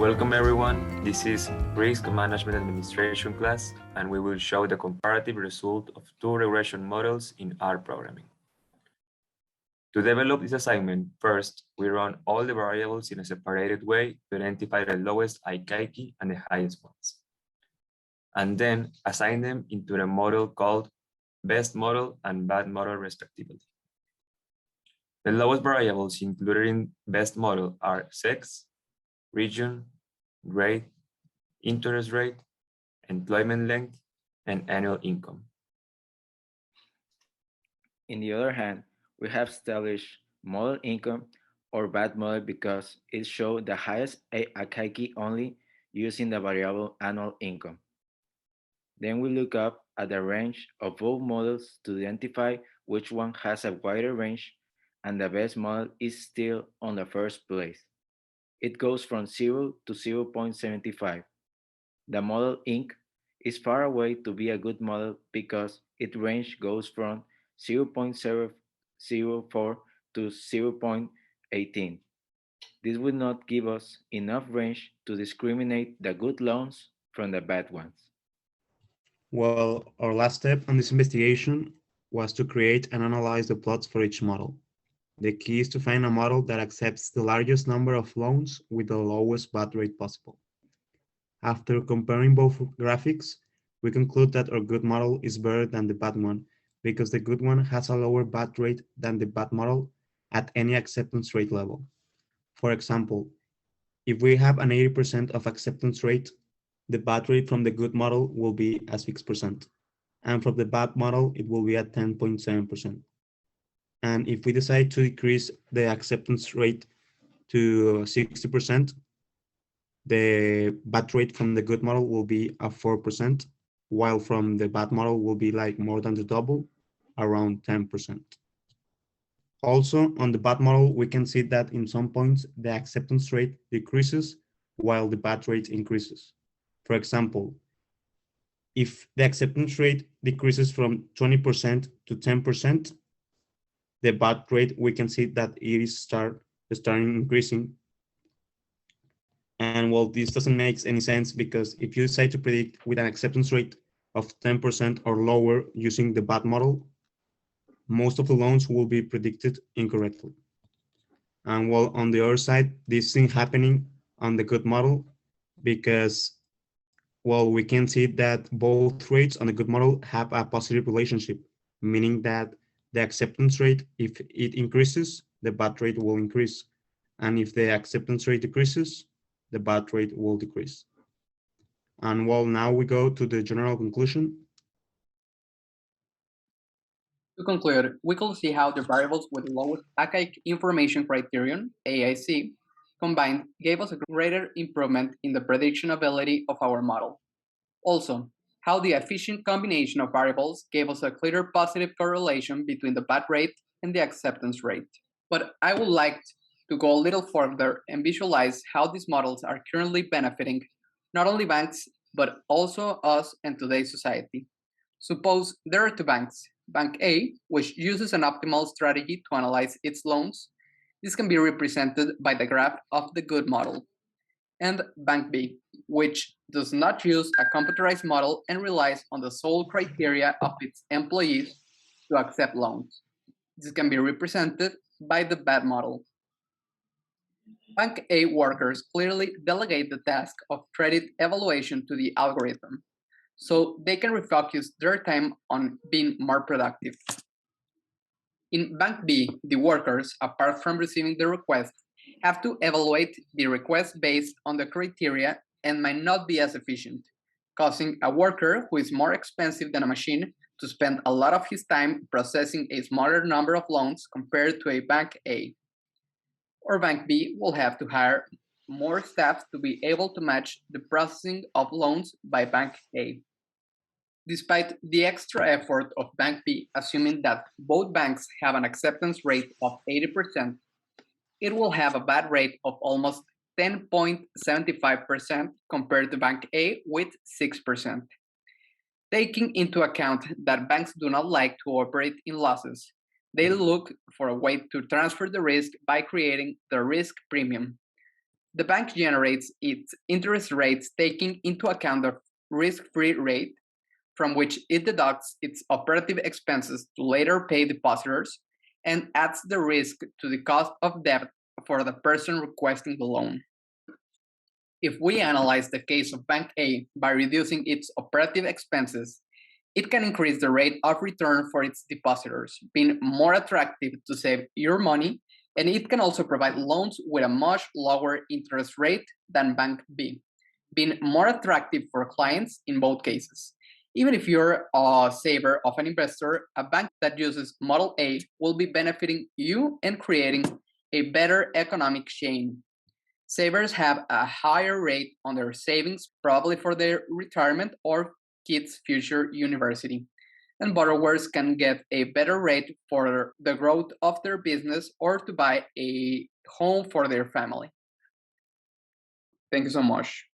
Welcome everyone, this is Risk Management Administration class, and we will show the comparative result of two regression models in R programming. To develop this assignment, first, we run all the variables in a separated way to identify the lowest IK key and the highest ones. And then assign them into the model called best model and bad model respectively. The lowest variables included in best model are sex, region, grade, interest rate, employment length, and annual income. On the other hand, we have established model income or bad model because it shows the highest IK key only using the variable annual income. Then we look up at the range of both models to identify which one has a wider range, and the best model is still on the first place. It goes from 0 to 0.75. The model Inc. is far away to be a good model because its range goes from 0.004 to 0.18. This would not give us enough range to discriminate the good loans from the bad ones. Well, our last step on this investigation was to create and analyze the plots for each model. The key is to find a model that accepts the largest number of loans with the lowest bad rate possible. After comparing both graphics, we conclude that our good model is better than the bad one because the good one has a lower bad rate than the bad model at any acceptance rate level. For example, if we have an 80% of acceptance rate, the bad rate from the good model will be at 6%, and from the bad model, it will be at 10.7%. And if we decide to decrease the acceptance rate to 60%, the bad rate from the good model will be at 4%, while from the bad model will be like more than the double, around 10%. Also, on the bad model, we can see that in some points, the acceptance rate decreases while the bad rate increases. For example, if the acceptance rate decreases from 20% to 10%, the bad rate, we can see that it is starting increasing. And well, this doesn't make any sense because if you decide to predict with an acceptance rate of 10% or lower using the bad model, most of the loans will be predicted incorrectly. And well, on the other side, this thing happening on the good model because, well, we can see that both rates on the good model have a positive relationship, meaning that the acceptance rate, if it increases, the bad rate will increase. And if the acceptance rate decreases, the bad rate will decrease. And well, now we go to the general conclusion. To conclude, we could see how the variables with the lowest AIC information criterion, AIC, combined gave us a greater improvement in the prediction ability of our model. Also, how the efficient combination of variables gave us a clear positive correlation between the bad rate and the acceptance rate. But I would like to go a little further and visualize how these models are currently benefiting not only banks, but also us and today's society. Suppose there are two banks. Bank A, which uses an optimal strategy to analyze its loans. This can be represented by the graph of the good model. And Bank B, which does not use a computerized model and relies on the sole criteria of its employees to accept loans. This can be represented by the bad model. Bank A workers clearly delegate the task of credit evaluation to the algorithm, so they can refocus their time on being more productive. In Bank B, the workers, apart from receiving the request, have to evaluate the request based on the criteria and might not be as efficient, causing a worker who is more expensive than a machine to spend a lot of his time processing a smaller number of loans compared to a Bank A. Or Bank B will have to hire more staff to be able to match the processing of loans by Bank A. Despite the extra effort of Bank B, assuming that both banks have an acceptance rate of 80%, it will have a bad rate of almost 10.75% compared to Bank A with 6%. Taking into account that banks do not like to operate in losses, they look for a way to transfer the risk by creating the risk premium. The bank generates its interest rates taking into account the risk-free rate, from which it deducts its operative expenses to later pay depositors, and adds the risk to the cost of debt for the person requesting the loan. If we analyze the case of Bank A by reducing its operative expenses, it can increase the rate of return for its depositors, being more attractive to save your money, and it can also provide loans with a much lower interest rate than Bank B, being more attractive for clients in both cases. Even if you're a saver of an investor, a bank that uses Model A will be benefiting you and creating a better economic chain. Savers have a higher rate on their savings, probably for their retirement or kids' future university. And borrowers can get a better rate for the growth of their business or to buy a home for their family. Thank you so much.